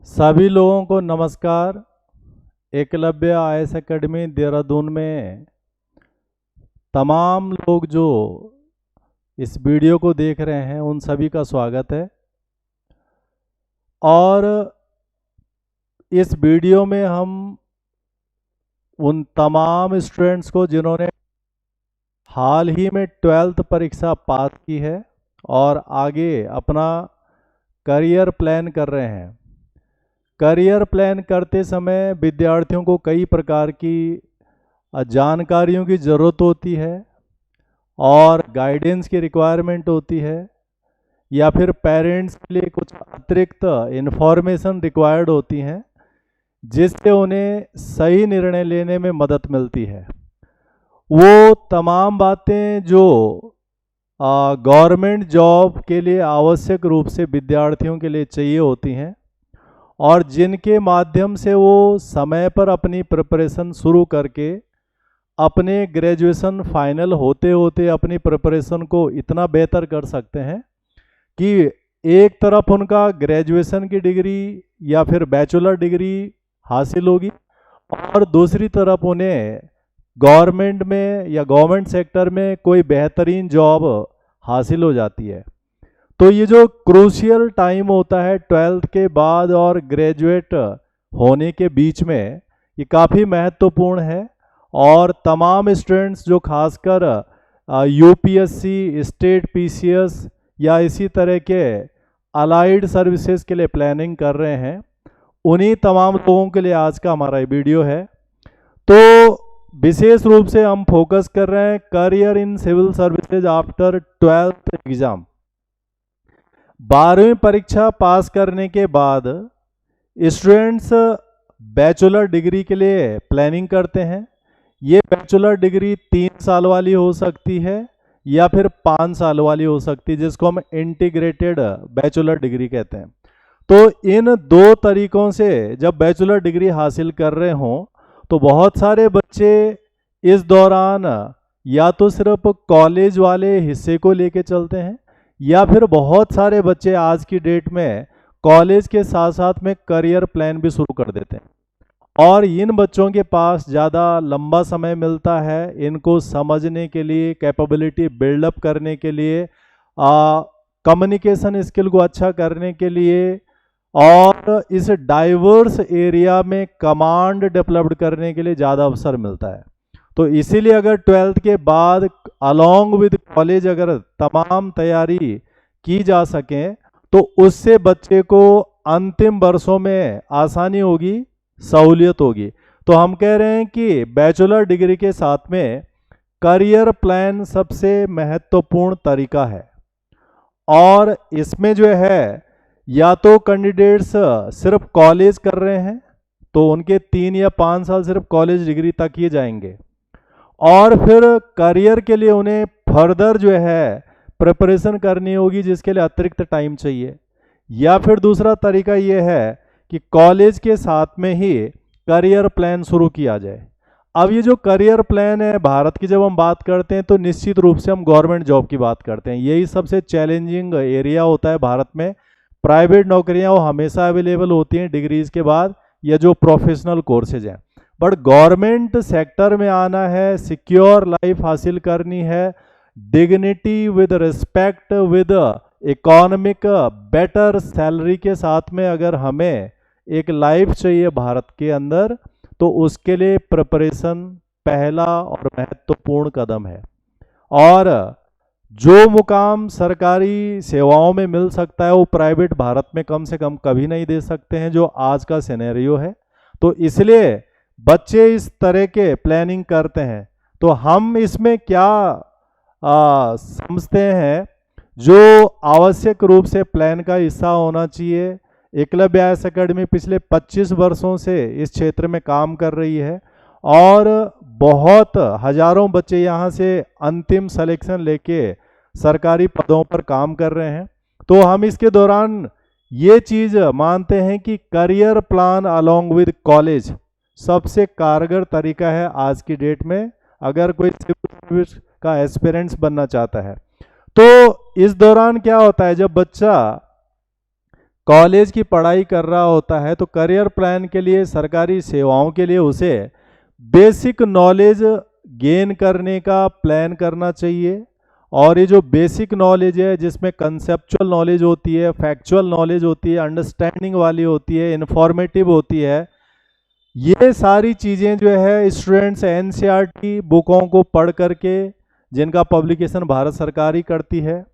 सभी लोगों को नमस्कार। एकलव्य आईएएस एकेडमी देहरादून में तमाम लोग जो इस वीडियो को देख रहे हैं उन सभी का स्वागत है। और इस वीडियो में हम उन तमाम स्टूडेंट्स को जिन्होंने हाल ही में 12th परीक्षा पास की है और आगे अपना करियर प्लान कर रहे हैं। करियर प्लान करते समय विद्यार्थियों को कई प्रकार की जानकारियों की ज़रूरत होती है और गाइडेंस की रिक्वायरमेंट होती है, या फिर पेरेंट्स के लिए कुछ अतिरिक्त इन्फॉर्मेशन रिक्वायर्ड होती हैं जिससे उन्हें सही निर्णय लेने में मदद मिलती है। वो तमाम बातें जो गवर्नमेंट जॉब के लिए आवश्यक रूप से विद्यार्थियों के लिए चाहिए होती हैं और जिनके माध्यम से वो समय पर अपनी प्रिपरेशन शुरू करके अपने ग्रेजुएशन फाइनल होते होते अपनी प्रिपरेशन को इतना बेहतर कर सकते हैं कि एक तरफ उनका ग्रेजुएशन की डिग्री या फिर बैचलर डिग्री हासिल होगी और दूसरी तरफ उन्हें गवर्नमेंट में या गवर्नमेंट सेक्टर में कोई बेहतरीन जॉब हासिल हो जाती है। तो ये जो क्रूशियल टाइम होता है 12th के बाद और ग्रेजुएट होने के बीच में, ये काफ़ी महत्वपूर्ण है और तमाम स्टूडेंट्स जो खासकर यूपीएससी, स्टेट पीसीएस या इसी तरह के अलाइड सर्विसेज के लिए प्लानिंग कर रहे हैं, उन्हीं तमाम लोगों के लिए आज का हमारा ये वीडियो है। तो विशेष रूप से हम फोकस कर रहे हैं career in civil services after 12th exam. 12वीं परीक्षा पास करने के बाद स्टूडेंट्स बैचलर डिग्री के लिए प्लानिंग करते हैं। ये बैचलर डिग्री 3 साल वाली हो सकती है या फिर 5 साल वाली हो सकती है, जिसको हम इंटीग्रेटेड बैचलर डिग्री कहते हैं। तो इन दो तरीकों से जब बैचलर डिग्री हासिल कर रहे हों तो बहुत सारे बच्चे इस दौरान या तो सिर्फ कॉलेज वाले हिस्से को लेके चलते हैं या फिर बहुत सारे बच्चे आज की डेट में कॉलेज के साथ साथ में करियर प्लान भी शुरू कर देते हैं। और इन बच्चों के पास ज़्यादा लंबा समय मिलता है इनको समझने के लिए, कैपेबिलिटी बिल्डअप करने के लिए, कम्युनिकेशन स्किल को अच्छा करने के लिए और इस डाइवर्स एरिया में कमांड डेवलप्ड करने के लिए ज़्यादा अवसर मिलता है। तो इसीलिए अगर 12th के बाद अलोंग विद कॉलेज अगर तमाम तैयारी की जा सके तो उससे बच्चे को अंतिम वर्षों में आसानी होगी, सहूलियत होगी। तो हम कह रहे हैं कि बैचलर डिग्री के साथ में करियर प्लान सबसे महत्वपूर्ण तरीका है। और इसमें जो है या तो कैंडिडेट्स सिर्फ कॉलेज कर रहे हैं तो उनके 3 या 5 साल सिर्फ कॉलेज डिग्री तक ही जाएंगे और फिर करियर के लिए उन्हें फर्दर जो है प्रिपरेशन करनी होगी जिसके लिए अतिरिक्त टाइम चाहिए। या फिर दूसरा तरीका ये है कि कॉलेज के साथ में ही करियर प्लान शुरू किया जाए। अब ये जो करियर प्लान है भारत की जब हम बात करते हैं तो निश्चित रूप से हम गवर्नमेंट जॉब की बात करते हैं। यही सबसे चैलेंजिंग एरिया होता है भारत में। प्राइवेट नौकरियां वो हमेशा अवेलेबल होती हैं डिग्रीज के बाद या जो प्रोफेशनल कोर्सेज हैं, बट गवर्नमेंट सेक्टर में आना है, सिक्योर लाइफ हासिल करनी है, dignity with respect with economic better salary के साथ में अगर हमें एक लाइफ चाहिए भारत के अंदर तो उसके लिए प्रिपरेशन पहला और महत्वपूर्ण कदम है। और जो मुकाम सरकारी सेवाओं में मिल सकता है वो प्राइवेट भारत में कम से कम कभी नहीं दे सकते हैं, जो आज का सिनेरियो है। तो इसलिए बच्चे इस तरह के प्लानिंग करते हैं। तो हम इसमें क्या समझते हैं जो आवश्यक रूप से प्लान का हिस्सा होना चाहिए। एकलव्य आईएएस एकेडमी पिछले 25 वर्षों से इस क्षेत्र में काम कर रही है और बहुत हजारों बच्चे यहाँ से अंतिम सिलेक्शन लेके सरकारी पदों पर काम कर रहे हैं। तो हम इसके दौरान ये चीज़ मानते हैं कि career plan along with college सबसे कारगर तरीका है आज की डेट में अगर कोई सिविल सर्विस का एस्पिरेंट्स बनना चाहता है। तो इस दौरान क्या होता है, जब बच्चा कॉलेज की पढ़ाई कर रहा होता है तो करियर प्लान के लिए, सरकारी सेवाओं के लिए उसे बेसिक नॉलेज गेन करने का प्लान करना चाहिए। और ये जो बेसिक नॉलेज है, जिसमें कंसेप्चुअल नॉलेज होती है, फैक्चुअल नॉलेज होती है, अंडरस्टैंडिंग वाली होती है, इन्फॉर्मेटिव होती है, ये सारी चीज़ें जो है स्टूडेंट्स एनसीईआरटी बुकों को पढ़ करके, जिनका पब्लिकेशन भारत सरकार ही करती है,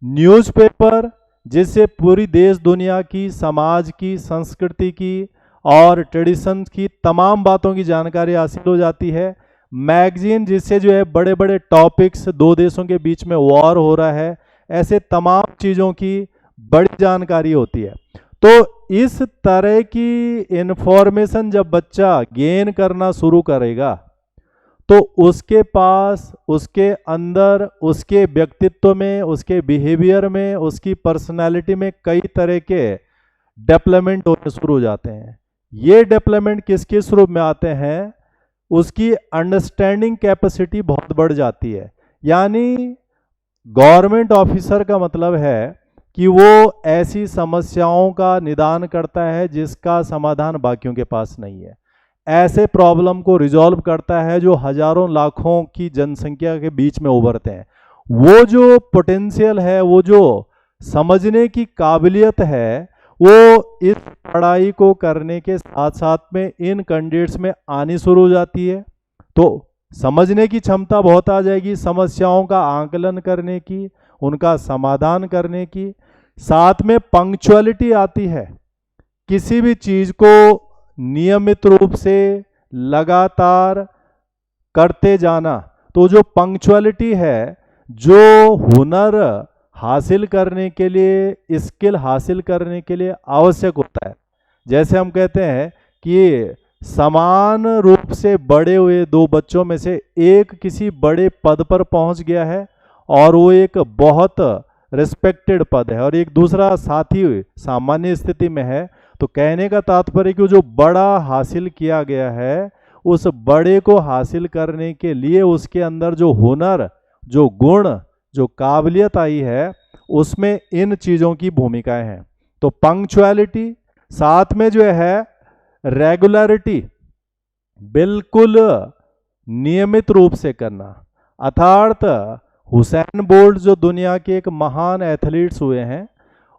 न्यूज़पेपर जिससे पूरी देश दुनिया की, समाज की, संस्कृति की और ट्रेडिशंस की तमाम बातों की जानकारी हासिल हो जाती है, मैगजीन जिससे जो है बड़े बड़े टॉपिक्स, दो देशों के बीच में वॉर हो रहा है, ऐसे तमाम चीज़ों की बड़ी जानकारी होती है। तो इस तरह की इंफॉर्मेशन जब बच्चा गेन करना शुरू करेगा तो उसके पास, उसके अंदर, उसके व्यक्तित्व में, उसके बिहेवियर में, उसकी पर्सनालिटी में कई तरह के डेवलपमेंट होने शुरू हो जाते हैं। ये डेवलपमेंट किस किस रूप में आते हैं? उसकी अंडरस्टैंडिंग कैपेसिटी बहुत बढ़ जाती है। यानी गवर्नमेंट ऑफिसर का मतलब है कि वो ऐसी समस्याओं का निदान करता है जिसका समाधान बाकियों के पास नहीं है, ऐसे प्रॉब्लम को रिजॉल्व करता है जो हजारों लाखों की जनसंख्या के बीच में उभरते हैं। वो जो पोटेंशियल है, वो जो समझने की काबिलियत है, वो इस पढ़ाई को करने के साथ साथ में इन कैंडिडेट्स में आनी शुरू हो जाती है। तो समझने की क्षमता बहुत आ जाएगी, समस्याओं का आकलन करने की, उनका समाधान करने की। साथ में पंक्चुअलिटी आती है, किसी भी चीज़ को नियमित रूप से लगातार करते जाना। तो जो पंक्चुअलिटी है, जो हुनर हासिल करने के लिए, स्किल हासिल करने के लिए आवश्यक होता है। जैसे हम कहते हैं कि समान रूप से बड़े हुए दो बच्चों में से एक किसी बड़े पद पर पहुंच गया है और वो एक बहुत रिस्पेक्टेड पद है, और एक दूसरा साथी सामान्य स्थिति में है, तो कहने का तात्पर्य कि जो बड़ा हासिल किया गया है, उस बड़े को हासिल करने के लिए उसके अंदर जो हुनर, जो गुण, जो काबिलियत आई है, उसमें इन चीज़ों की भूमिकाएं हैं। तो पंक्चुअलिटी, साथ में जो है रेगुलरिटी, बिल्कुल नियमित रूप से करना। अर्थात हुसैन बोल्ट जो दुनिया के एक महान एथलीट्स हुए हैं,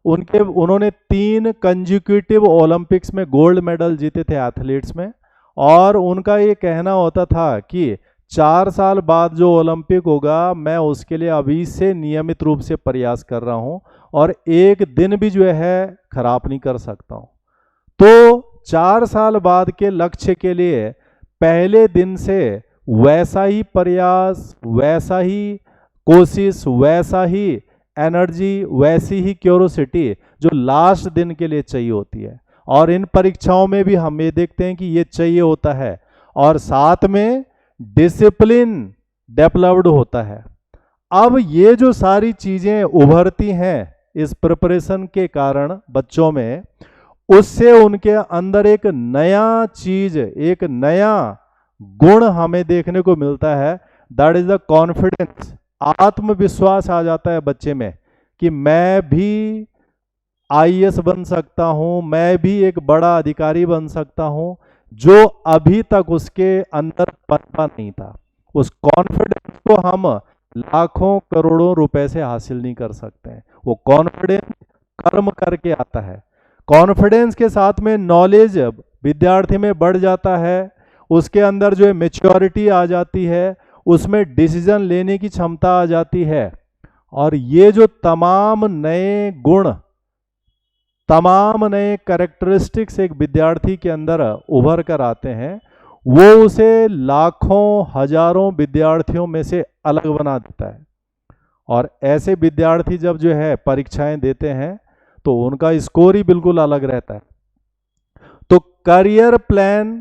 उन्होंने 3 कंजिक्यूटिव ओलंपिक्स में गोल्ड मेडल जीते थे एथलीट्स में, और उनका ये कहना होता था कि 4 साल बाद जो ओलंपिक होगा, मैं उसके लिए अभी से नियमित रूप से प्रयास कर रहा हूँ और एक दिन भी जो है खराब नहीं कर सकता हूँ। तो 4 साल बाद के लक्ष्य के लिए पहले दिन से वैसा ही प्रयास, वैसा ही कोशिश, वैसा ही एनर्जी, वैसी ही क्यूरोसिटी जो लास्ट दिन के लिए चाहिए होती है। और इन परीक्षाओं में भी हम ये देखते हैं कि ये चाहिए होता है, और साथ में डिसिप्लिन डेवलप्ड होता है। अब ये जो सारी चीज़ें उभरती हैं इस प्रिपरेशन के कारण बच्चों में, उससे उनके अंदर एक नया चीज, एक नया गुण हमें देखने को मिलता है, दैट इज द कॉन्फिडेंस। आत्मविश्वास आ जाता है बच्चे में कि मैं भी आईएएस बन सकता हूं, मैं भी एक बड़ा अधिकारी बन सकता हूं, जो अभी तक उसके अंदर पनपा नहीं था। उस कॉन्फिडेंस को हम लाखों करोड़ों रुपए से हासिल नहीं कर सकते हैं। वो कॉन्फिडेंस कर्म करके आता है। कॉन्फिडेंस के साथ में नॉलेज विद्यार्थी में बढ़ जाता है, उसके अंदर जो है मैच्योरिटी आ जाती है, उसमें डिसीजन लेने की क्षमता आ जाती है। और ये जो तमाम नए गुण, तमाम नए कैरेक्टरिस्टिक्स एक विद्यार्थी के अंदर उभर कर आते हैं, वो उसे लाखों हजारों विद्यार्थियों में से अलग बना देता है। और ऐसे विद्यार्थी जब जो है परीक्षाएं देते हैं तो उनका स्कोर ही बिल्कुल अलग रहता है। तो करियर प्लान,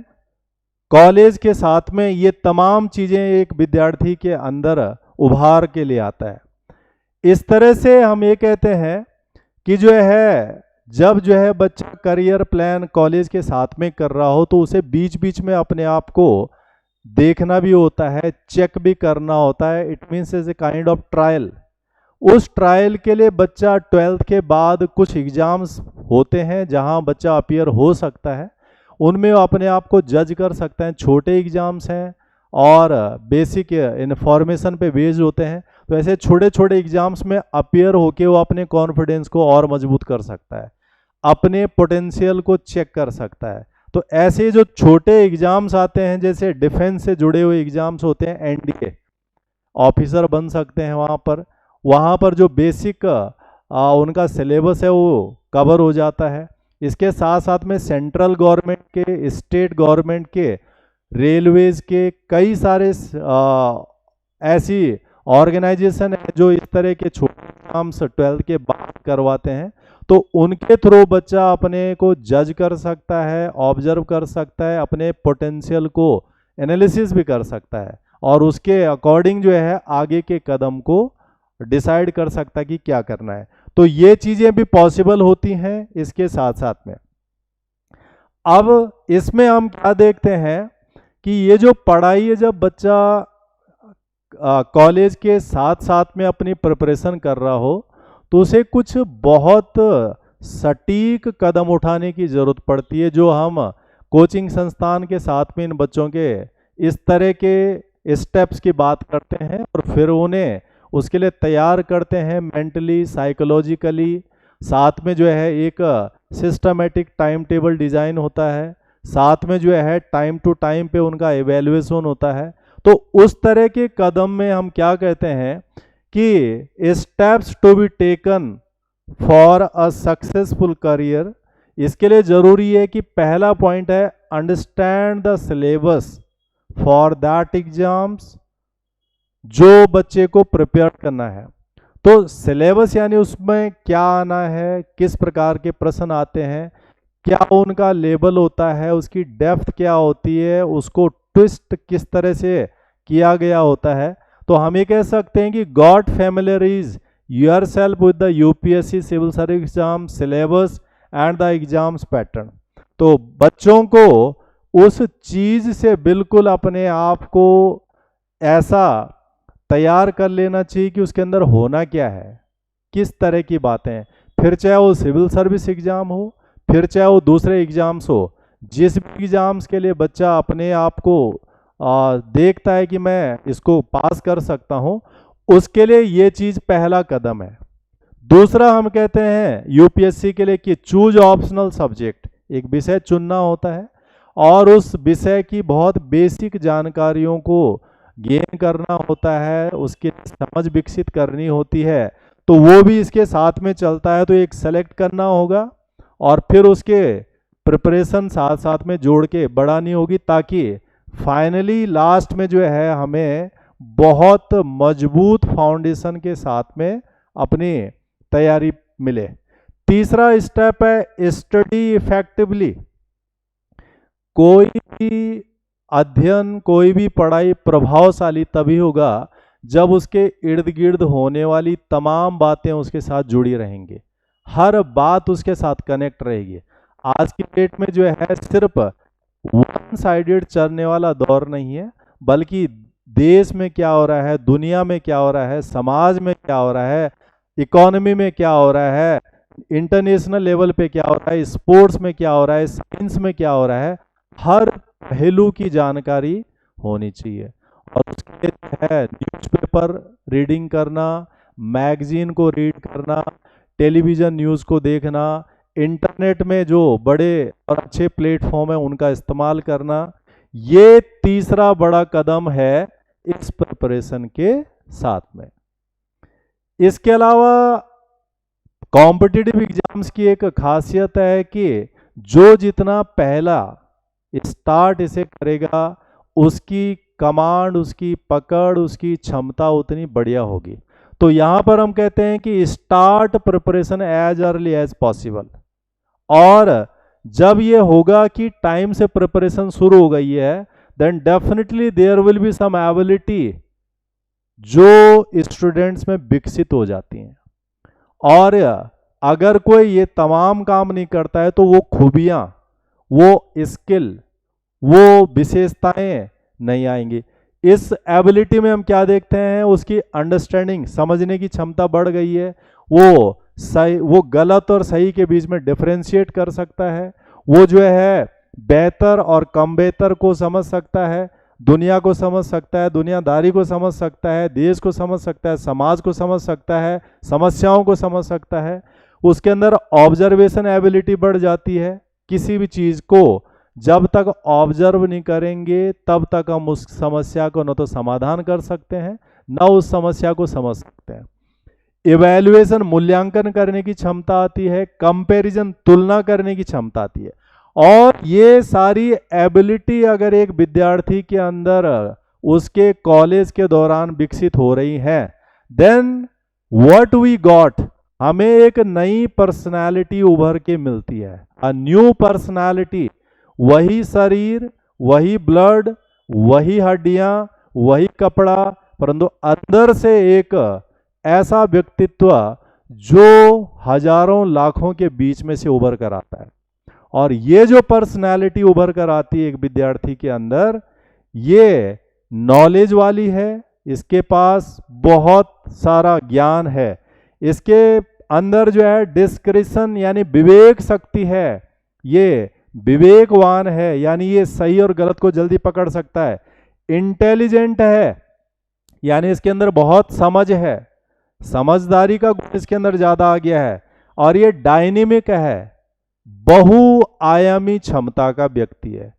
कॉलेज के साथ में ये तमाम चीज़ें एक विद्यार्थी के अंदर उभार के लिए आता है। इस तरह से हम ये कहते हैं कि जो है जब जो है बच्चा करियर प्लान कॉलेज के साथ में कर रहा हो, तो उसे बीच बीच में अपने आप को देखना भी होता है, चेक भी करना होता है। It means as a kind of trial. उस ट्रायल के लिए बच्चा 12th के बाद कुछ एग्जाम्स होते हैं जहां बच्चा अपीयर हो सकता है, उनमें वो अपने आप को जज कर सकता है। छोटे एग्जाम्स हैं और बेसिक इन्फॉर्मेशन पे बेस्ड होते हैं, तो ऐसे छोटे छोटे एग्जाम्स में अपीयर होके वो अपने कॉन्फिडेंस को और मजबूत कर सकता है, अपने पोटेंशियल को चेक कर सकता है। तो ऐसे जो छोटे एग्जाम्स आते हैं, जैसे डिफेंस से जुड़े हुए एग्जाम्स होते हैं, एनडीए ऑफिसर बन सकते हैं, वहाँ पर जो बेसिक उनका सिलेबस है वो कवर हो जाता है। इसके साथ साथ में सेंट्रल गवर्नमेंट के, स्टेट गवर्नमेंट के, रेलवेज के कई सारे ऐसी ऑर्गेनाइजेशन है जो इस तरह के छोटे एग्जाम्स 12th के बाद करवाते हैं। तो उनके थ्रू बच्चा अपने को जज कर सकता है, ऑब्जर्व कर सकता है, अपने पोटेंशियल को एनालिसिस भी कर सकता है और उसके अकॉर्डिंग जो है आगे के कदम को डिसाइड कर सकता है कि क्या करना है। तो ये चीज़ें भी पॉसिबल होती हैं इसके साथ साथ में। अब इसमें हम क्या देखते हैं कि ये जो पढ़ाई है, जब बच्चा कॉलेज के साथ साथ में अपनी प्रिपरेशन कर रहा हो, तो उसे कुछ बहुत सटीक कदम उठाने की ज़रूरत पड़ती है, जो हम कोचिंग संस्थान के साथ में इन बच्चों के इस तरह के स्टेप्स की बात करते हैं और फिर उन्हें उसके लिए तैयार करते हैं मेंटली, साइकोलॉजिकली। साथ में जो है एक सिस्टमेटिक टाइम टेबल डिज़ाइन होता है, साथ में जो है टाइम टू टाइम पे उनका एवेल्युएशन होता है। तो उस तरह के कदम में हम क्या कहते हैं कि steps to be taken for a successful career. इसके लिए ज़रूरी है कि पहला पॉइंट है understand the syllabus for that exams, जो बच्चे को प्रिपेयर करना है। तो सिलेबस यानी उसमें क्या आना है, किस प्रकार के प्रश्न आते हैं, क्या उनका लेवल होता है, उसकी डेप्थ क्या होती है, उसको ट्विस्ट किस तरह से किया गया होता है। तो हम ये कह सकते हैं कि got familiarize yourself with the UPSC civil service exam syllabus and the exams pattern. तो बच्चों को उस चीज़ से बिल्कुल अपने आप को ऐसा तैयार कर लेना चाहिए कि उसके अंदर होना क्या है, किस तरह की बातें, फिर चाहे वो सिविल सर्विस एग्ज़ाम हो, फिर चाहे वो दूसरे एग्ज़ाम्स हो, जिस भी एग्ज़ाम्स के लिए बच्चा अपने आप को देखता है कि मैं इसको पास कर सकता हूँ, उसके लिए ये चीज़ पहला कदम है। दूसरा हम कहते हैं यूपीएससी के लिए कि चूज ऑप्शनल सब्जेक्ट, एक विषय चुनना होता है और उस विषय की बहुत बेसिक जानकारियों को गेन करना होता है, उसकी समझ विकसित करनी होती है। तो वो भी इसके साथ में चलता है। तो एक सेलेक्ट करना होगा और फिर उसके प्रिपरेशन साथ साथ में जोड़ के बढ़ानी होगी, ताकि फाइनली लास्ट में जो है हमें बहुत मजबूत फाउंडेशन के साथ में अपनी तैयारी मिले। तीसरा स्टेप है स्टडी इफेक्टिवली। कोई भी अध्ययन, कोई भी पढ़ाई प्रभावशाली तभी होगा जब उसके इर्द गिर्द होने वाली तमाम बातें उसके साथ जुड़ी रहेंगी, हर बात उसके साथ कनेक्ट रहेगी। आज की डेट में जो है सिर्फ वन साइडेड चलने वाला दौर नहीं है, बल्कि देश में क्या हो रहा है, दुनिया में क्या हो रहा है, समाज में क्या हो रहा है, इकोनॉमी में क्या हो रहा है, इंटरनेशनल लेवल पे क्या हो रहा है, स्पोर्ट्स में क्या हो रहा है, साइंस में क्या हो रहा है, हर पहलू की जानकारी होनी चाहिए। और उसके लिए है न्यूज़पेपर रीडिंग करना, मैगजीन को रीड करना, टेलीविज़न न्यूज़ को देखना, इंटरनेट में जो बड़े और अच्छे प्लेटफॉर्म है उनका इस्तेमाल करना। ये तीसरा बड़ा कदम है इस प्रिपरेशन के साथ में। इसके अलावा कॉम्पिटिटिव एग्जाम्स की एक खासियत है कि जो जितना पहला स्टार्ट इसे करेगा, उसकी कमांड, उसकी पकड़, उसकी क्षमता उतनी बढ़िया होगी। तो यहाँ पर हम कहते हैं कि start preparation as early as possible. और जब ये होगा कि टाइम से प्रिपरेशन शुरू हो गई है, then definitely there will be some ability जो स्टूडेंट्स में विकसित हो जाती हैं। और अगर कोई ये तमाम काम नहीं करता है तो वो खूबियाँ, वो स्किल, वो विशेषताएं नहीं आएंगी। इस एबिलिटी में हम क्या देखते हैं, उसकी अंडरस्टैंडिंग, समझने की क्षमता बढ़ गई है, वो सही, वो गलत और सही के बीच में डिफरेंशिएट कर सकता है, वो जो है बेहतर और कम बेहतर को समझ सकता है, दुनिया को समझ सकता है, दुनियादारी को समझ सकता है, देश को समझ सकता है, समाज को समझ सकता है, समस्याओं को समझ सकता है। उसके अंदर ऑब्जर्वेशन एबिलिटी बढ़ जाती है। किसी भी चीज़ को जब तक ऑब्जर्व नहीं करेंगे तब तक हम उस समस्या को न तो समाधान कर सकते हैं न उस समस्या को समझ सकते हैं। इवैल्यूएशन मूल्यांकन करने की क्षमता आती है, कंपैरिजन तुलना करने की क्षमता आती है। और ये सारी एबिलिटी अगर एक विद्यार्थी के अंदर उसके कॉलेज के दौरान विकसित हो रही हैं, देन व्हाट वी गॉट, हमें एक नई पर्सनालिटी उभर के मिलती है, अ न्यू पर्सनालिटी। वही शरीर, वही ब्लड, वही हड्डियां, वही कपड़ा, परंतु अंदर से एक ऐसा व्यक्तित्व जो हजारों लाखों के बीच में से उभर कर आता है। और ये जो पर्सनैलिटी उभर कर आती है एक विद्यार्थी के अंदर, ये नॉलेज वाली है, इसके पास बहुत सारा ज्ञान है, इसके अंदर जो है डिस्क्रिशन यानी विवेक शक्ति है, ये विवेकवान है यानी ये सही और गलत को जल्दी पकड़ सकता है, इंटेलिजेंट है यानी इसके अंदर बहुत समझ है, समझदारी का गुण इसके अंदर ज्यादा आ गया है, और ये डायनेमिक है, बहुआयामी क्षमता का व्यक्ति है।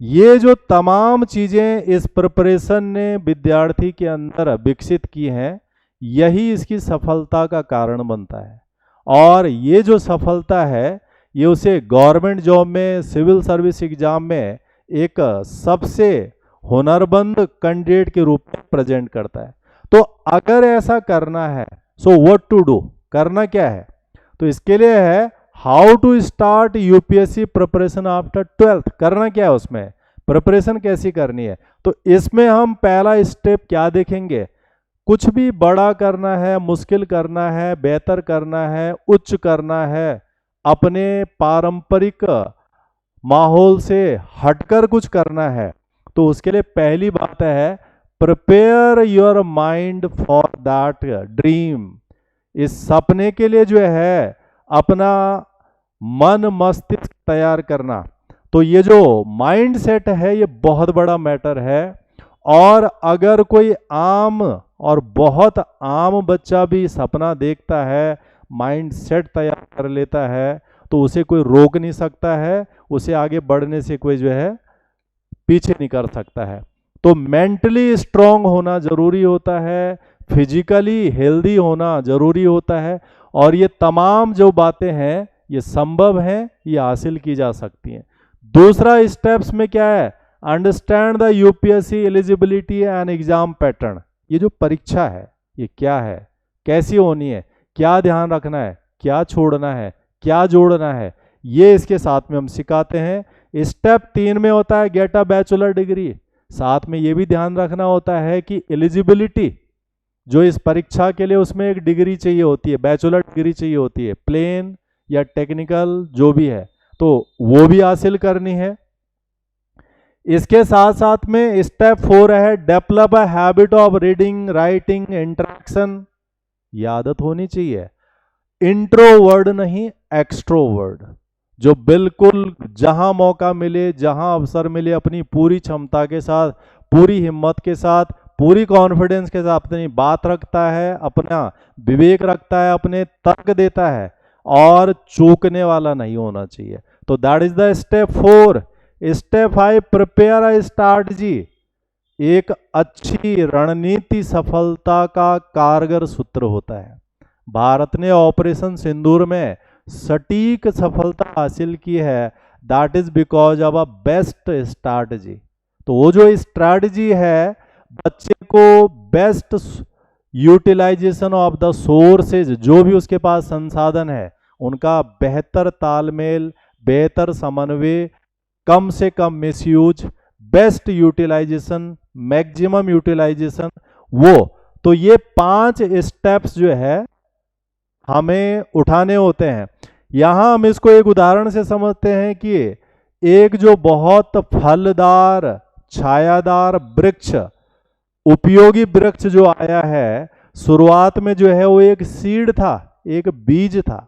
ये जो तमाम चीजें इस प्रिपरेशन ने विद्यार्थी के अंदर विकसित की हैं, यही इसकी सफलता का कारण बनता है। और ये जो सफलता है ये उसे गवर्नमेंट जॉब में, सिविल सर्विस एग्जाम में एक सबसे हुनरमंद कैंडिडेट के रूप में प्रेजेंट करता है। तो अगर ऐसा करना है, सो व्हाट टू डू, करना क्या है? तो इसके लिए है how to start UPSC preparation after 12th। करना क्या है, उसमें प्रिपरेशन कैसी करनी है? तो इसमें हम पहला स्टेप क्या देखेंगे? कुछ भी बड़ा करना है, मुश्किल करना है, बेहतर करना है, उच्च करना है, अपने पारंपरिक माहौल से हटकर कुछ करना है, तो उसके लिए पहली बात है prepare your mind for that dream. इस सपने के लिए जो है अपना मन मस्तिष्क तैयार करना। तो ये जो माइंड सेट है ये बहुत बड़ा मैटर है। और अगर कोई आम और बहुत आम बच्चा भी सपना देखता है, माइंड सेट तैयार कर लेता है, तो उसे कोई रोक नहीं सकता है, उसे आगे बढ़ने से कोई जो है पीछे नहीं कर सकता है। तो मेंटली स्ट्रांग होना जरूरी होता है, फिजिकली हेल्दी होना जरूरी होता है, और ये तमाम जो बातें हैं ये संभव हैं, ये हासिल की जा सकती हैं। दूसरा स्टेप्स में क्या है? Understand the UPSC eligibility and exam pattern. ये जो परीक्षा है ये क्या है, कैसी होनी है, क्या ध्यान रखना है, क्या छोड़ना है, क्या जोड़ना है, ये इसके साथ में हम सिखाते हैं। स्टेप 3 में होता है गेट अ बैचलर डिग्री। साथ में ये भी ध्यान रखना होता है कि एलिजिबिलिटी जो इस परीक्षा के लिए, उसमें एक डिग्री चाहिए होती है, बैचलर डिग्री चाहिए होती है, प्लेन या टेक्निकल जो भी है, तो वो भी हासिल करनी है। इसके साथ साथ में स्टेप 4 है develop a habit of reading, writing, interaction. ये आदत होनी चाहिए, इंट्रोवर्ड नहीं एक्सट्रोवर्ड, जो बिल्कुल जहां मौका मिले, जहां अवसर मिले, अपनी पूरी क्षमता के साथ, पूरी हिम्मत के साथ, पूरी कॉन्फिडेंस के साथ अपनी बात रखता है, अपना विवेक रखता है, अपने तर्क देता है, और चूकने वाला नहीं होना चाहिए। तो that is the step 4। Step 5 prepare a strategy. एक अच्छी रणनीति सफलता का कारगर सूत्र होता है। भारत ने ऑपरेशन सिंदूर में सटीक सफलता हासिल की है, that is because of a best strategy. तो वो जो स्ट्रैटेजी है, बच्चे को best utilization of the sources, जो भी उसके पास संसाधन है उनका बेहतर तालमेल, बेहतर समन्वय, कम से कम misuse, best utilization, maximum utilization, वो। तो ये 5 स्टेप्स जो है हमें उठाने होते हैं। यहां हम इसको एक उदाहरण से समझते हैं कि एक जो बहुत फलदार छायादार वृक्ष, उपयोगी वृक्ष जो आया है, शुरुआत में जो है वो एक सीड था, एक बीज था।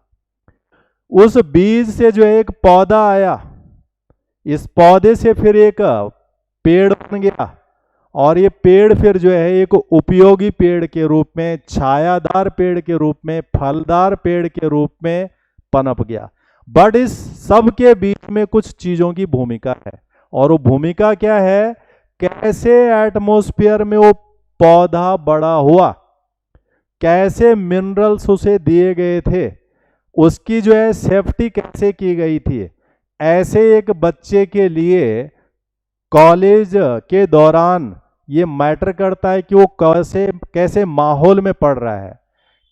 उस बीज से जो है एक पौधा आया, इस पौधे से फिर एक पेड़ बन गया, और ये पेड़ फिर जो है एक उपयोगी पेड़ के रूप में, छायादार पेड़ के रूप में, फलदार पेड़ के रूप में पनप गया। बट इस सब के बीच में कुछ चीजों की भूमिका है, और वो भूमिका क्या है, कैसे एटमॉस्फेयर में वो पौधा बड़ा हुआ, कैसे मिनरल्स उसे दिए गए थे, उसकी जो है सेफ्टी कैसे की गई थी। ऐसे एक बच्चे के लिए कॉलेज के दौरान ये मैटर करता है कि वो कैसे कैसे माहौल में पढ़ रहा है,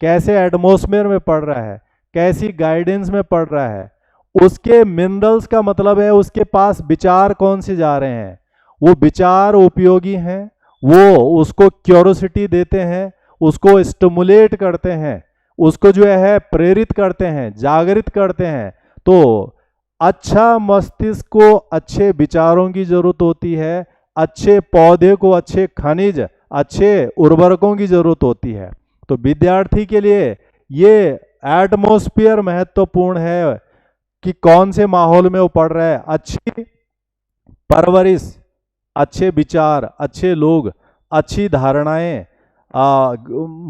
कैसे एटमॉस्फेयर में पढ़ रहा है, कैसी गाइडेंस में पढ़ रहा है। उसके मिनरल्स का मतलब है उसके पास विचार कौन से जा रहे हैं, वो विचार उपयोगी हैं, वो उसको क्यूरोसिटी देते हैं, उसको स्टिमुलेट करते हैं, उसको जो है प्रेरित करते हैं, जागृत करते हैं। तो अच्छा मस्तिष्क को अच्छे विचारों की जरूरत होती है, अच्छे पौधे को अच्छे खनिज, अच्छे उर्वरकों की जरूरत होती है। तो विद्यार्थी के लिए ये एटमॉस्फेयर महत्वपूर्ण है कि कौन से माहौल में वो पढ़ रहा है। अच्छी परवरिश, अच्छे विचार, अच्छे लोग, अच्छी धारणाएं,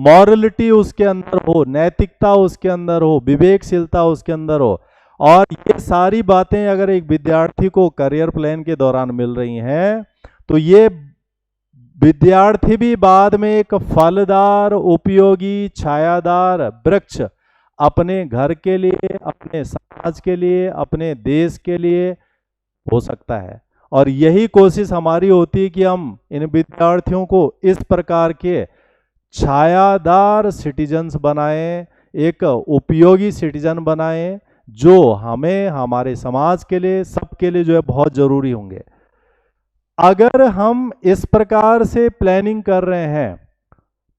मॉरलिटी उसके अंदर हो, नैतिकता उसके अंदर हो, विवेकशीलता उसके अंदर हो। और ये सारी बातें अगर एक विद्यार्थी को करियर प्लान के दौरान मिल रही हैं, तो ये विद्यार्थी भी बाद में एक फलदार, उपयोगी, छायादार वृक्ष अपने घर के लिए, अपने समाज के लिए, अपने देश के लिए हो सकता है। और यही कोशिश हमारी होती है कि हम इन विद्यार्थियों को इस प्रकार के छायादार सिटीजन्स बनाएं, एक उपयोगी सिटीजन बनाएं, जो हमें, हमारे समाज के लिए, सबके लिए जो है बहुत जरूरी होंगे। अगर हम इस प्रकार से प्लानिंग कर रहे हैं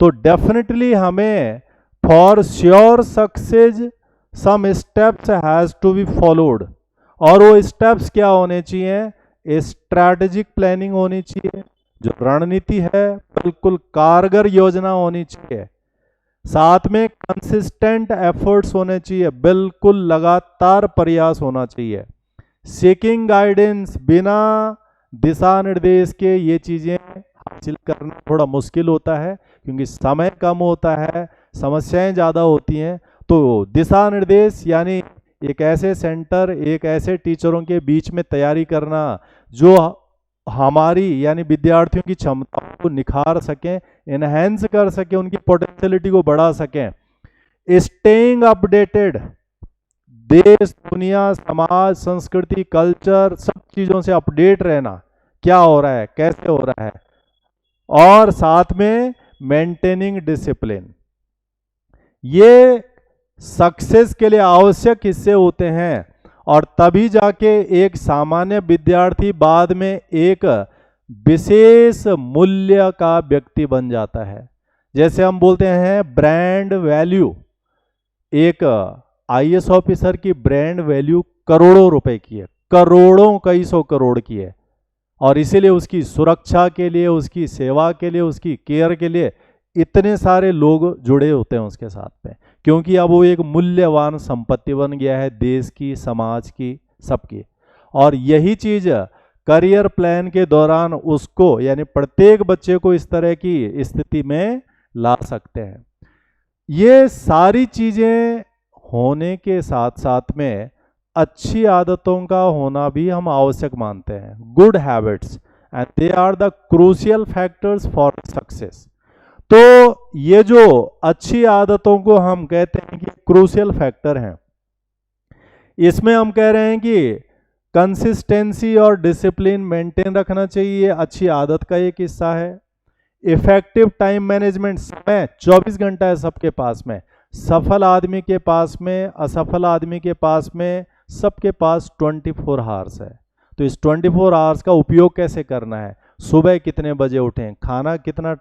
तो डेफिनेटली हमें for sure success some steps has to be followed. और वो स्टेप्स क्या होने चाहिए, स्ट्रैटेजिक प्लानिंग होनी चाहिए, जो रणनीति है बिल्कुल कारगर योजना होनी चाहिए। साथ में कंसिस्टेंट एफर्ट्स होने चाहिए, बिल्कुल लगातार प्रयास होना चाहिए। सीकिंग गाइडेंस, बिना दिशा निर्देश के ये चीज़ें हासिल करना थोड़ा मुश्किल होता है, क्योंकि समय कम होता है, समस्याएं ज़्यादा होती हैं। तो दिशा निर्देश यानी एक ऐसे सेंटर, एक ऐसे टीचरों के बीच में तैयारी करना जो हमारी यानी विद्यार्थियों की क्षमताओं को निखार सकें, इनहेंस कर सकें, उनकी पोटेंशियलिटी को बढ़ा सकें। स्टेइंग अपडेटेड, देश, दुनिया, समाज, संस्कृति, कल्चर, सब चीज़ों से अपडेट रहना, क्या हो रहा है, कैसे हो रहा है। और साथ में मेंटेनिंग डिसिप्लिन, ये सक्सेस के लिए आवश्यक हिस्से होते हैं। और तभी जाके एक सामान्य विद्यार्थी बाद में एक विशेष मूल्य का व्यक्ति बन जाता है। जैसे हम बोलते हैं ब्रांड वैल्यू, एक आईएएस ऑफिसर की ब्रांड वैल्यू करोड़ों रुपए की है, करोड़ों, कई सौ करोड़ की है। और इसीलिए उसकी सुरक्षा के लिए, उसकी सेवा के लिए, उसकी केयर के लिए इतने सारे लोग जुड़े होते हैं उसके साथ में, क्योंकि अब वो एक मूल्यवान संपत्ति बन गया है, देश की, समाज की, सबकी। और यही चीज करियर प्लान के दौरान उसको यानी प्रत्येक बच्चे को इस तरह की स्थिति में ला सकते हैं। ये सारी चीजें होने के साथ साथ में अच्छी आदतों का होना भी हम आवश्यक मानते हैं, good habits, and they are the crucial factors for success. तो ये जो अच्छी आदतों को हम कहते हैं कि क्रूशियल फैक्टर हैं, इसमें हम कह रहे हैं कि कंसिस्टेंसी और डिसिप्लिन मेंटेन रखना चाहिए, अच्छी आदत का एक हिस्सा है। इफेक्टिव टाइम मैनेजमेंट, समय 24 घंटा है सबके पास में, सफल आदमी के पास में, असफल आदमी के पास में, सबके पास 24 आवर्स है। तो इस 24 आवर्स का उपयोग कैसे करना है, सुबह कितने बजे उठें, खाना कितना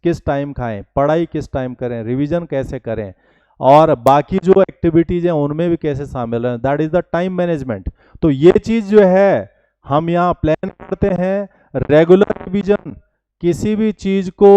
किस टाइम खाएं, पढ़ाई किस टाइम करें, रिवीजन कैसे करें, और बाकी जो एक्टिविटीज हैं उनमें भी कैसे शामिल हैं, that is the time management. तो ये चीज जो है हम यहाँ प्लान करते हैं। रेगुलर रिवीजन, किसी भी चीज को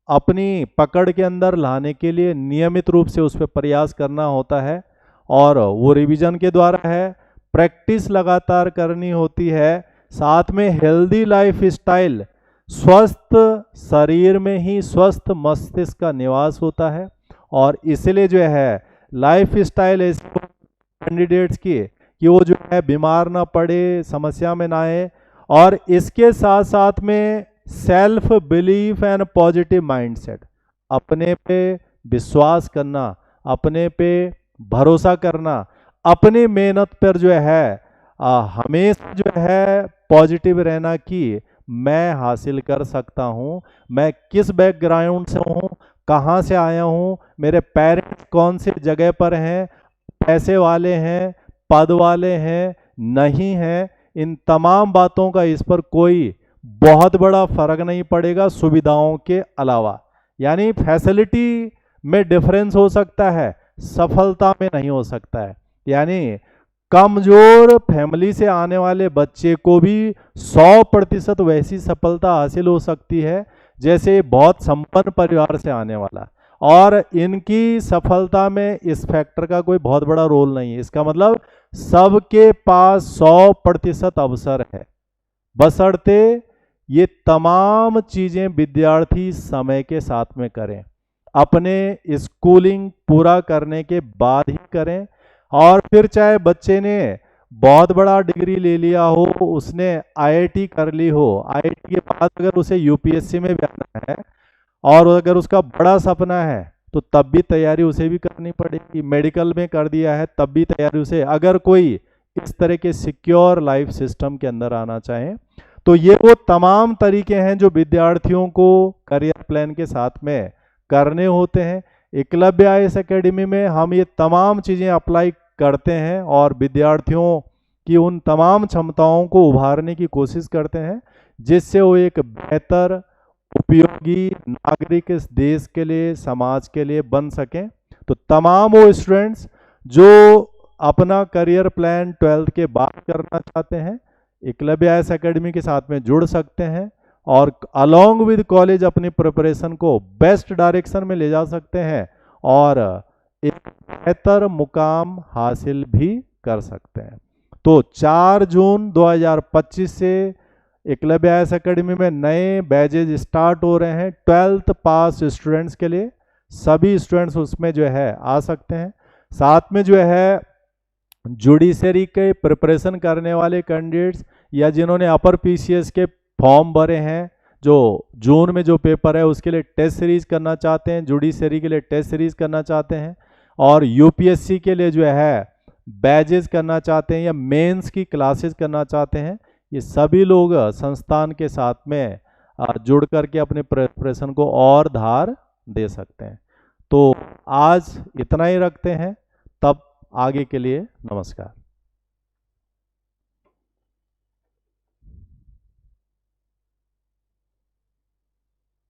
अपनी पकड़ के अंदर लाने के लिए नियमित रूप से उस पर प्रयास करना होता है, और वो रिवीजन के द्वारा है, प्रैक्टिस लगातार करनी होती है। साथ में हेल्दी लाइफ स्टाइल, स्वस्थ शरीर में ही स्वस्थ मस्तिष्क का निवास होता है, और इसलिए जो है लाइफ स्टाइल ऐसे कैंडिडेट्स की कि वो जो है बीमार ना पड़े, समस्या में ना आए। और इसके साथ साथ में self belief and positive mindset, अपने पे विश्वास करना, अपने पे भरोसा करना, अपनी मेहनत पर जो है हमेशा जो है पॉजिटिव रहना कि मैं हासिल कर सकता हूँ, मैं किस बैकग्राउंड से हूँ, कहाँ से आया हूँ, मेरे पेरेंट्स कौन से जगह पर हैं, पैसे वाले हैं, पद वाले हैं, नहीं हैं, इन तमाम बातों का इस पर कोई बहुत बड़ा फर्क नहीं पड़ेगा सुविधाओं के अलावा। यानी फैसिलिटी में डिफरेंस हो सकता है, सफलता में नहीं हो सकता है। यानी कमजोर फैमिली से आने वाले बच्चे को भी 100% वैसी सफलता हासिल हो सकती है जैसे बहुत संपन्न परिवार से आने वाला, और इनकी सफलता में इस फैक्टर का कोई बहुत बड़ा रोल नहीं है। इसका मतलब सबके पास 100% अवसर है, बशर्ते ये तमाम चीजें विद्यार्थी समय के साथ में करें, अपने स्कूलिंग पूरा करने के बाद ही करें। और फिर चाहे बच्चे ने बहुत बड़ा डिग्री ले लिया हो, उसने आईआईटी कर ली हो, आईआईटी के बाद अगर उसे यूपीएससी में भी आना है और अगर उसका बड़ा सपना है तो तब भी तैयारी उसे भी करनी पड़ेगी। मेडिकल में कर दिया है तब भी तैयारी उसे, अगर कोई इस तरह के सिक्योर लाइफ सिस्टम के अंदर आना चाहे। तो ये वो तमाम तरीके हैं जो विद्यार्थियों को करियर प्लान के साथ में करने होते हैं। एकलव्य आईएएस एकेडमी में हम ये तमाम चीज़ें अप्लाई करते हैं और विद्यार्थियों की उन तमाम क्षमताओं को उभारने की कोशिश करते हैं जिससे वो एक बेहतर उपयोगी नागरिक इस देश के लिए, समाज के लिए बन सकें। तो तमाम वो स्टूडेंट्स जो अपना करियर प्लान 12th के बाद करना चाहते हैं, एकलव्य आईएएस एकेडमी के साथ में जुड़ सकते हैं और अलॉन्ग विद कॉलेज अपनी प्रिपरेशन को बेस्ट डायरेक्शन में ले जा सकते हैं और एक बेहतर मुकाम हासिल भी कर सकते हैं। तो 4 जून 2025 से एकलव्य आईएएस एकेडमी में नए बैचेज स्टार्ट हो रहे हैं 12th पास स्टूडेंट्स के लिए। सभी स्टूडेंट्स उसमें जो है आ सकते हैं। साथ में जो है जुडिशरी के प्रिपरेशन करने वाले कैंडिडेट्स या जिन्होंने अपर पीसीएस के फॉर्म भरे हैं, जो जून में जो पेपर है उसके लिए टेस्ट सीरीज करना चाहते हैं, जुडिशरी के लिए टेस्ट सीरीज करना चाहते हैं और यूपीएससी के लिए जो है बैचेज करना चाहते हैं या मेंस की क्लासेस करना चाहते हैं, ये सभी लोग संस्थान के साथ में जुड़ करके अपने प्रिपरेशन को और धार दे सकते हैं। तो आज इतना ही रखते हैं, तब आगे के लिए नमस्कार।